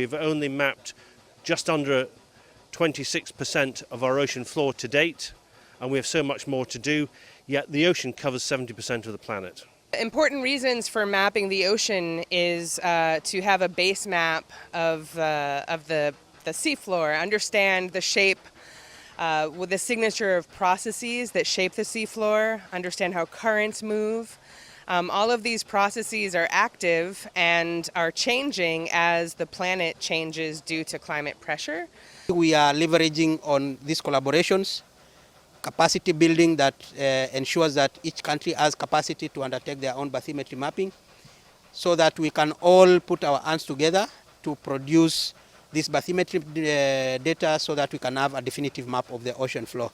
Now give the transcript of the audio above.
We've only mapped just under 26% of our ocean floor to date, and we have so much more to do, yet the ocean covers 70% of the planet. Important reasons for mapping the ocean is to have a base map of the seafloor, understand the shape with the signature of processes that shape the seafloor, understand how currents move. All of these processes are active and are changing as the planet changes due to climate pressure. We are leveraging on these collaborations, capacity building that ensures that each country has capacity to undertake their own bathymetry mapping, so that we can all put our hands together to produce this bathymetry data so that we can have a definitive map of the ocean floor.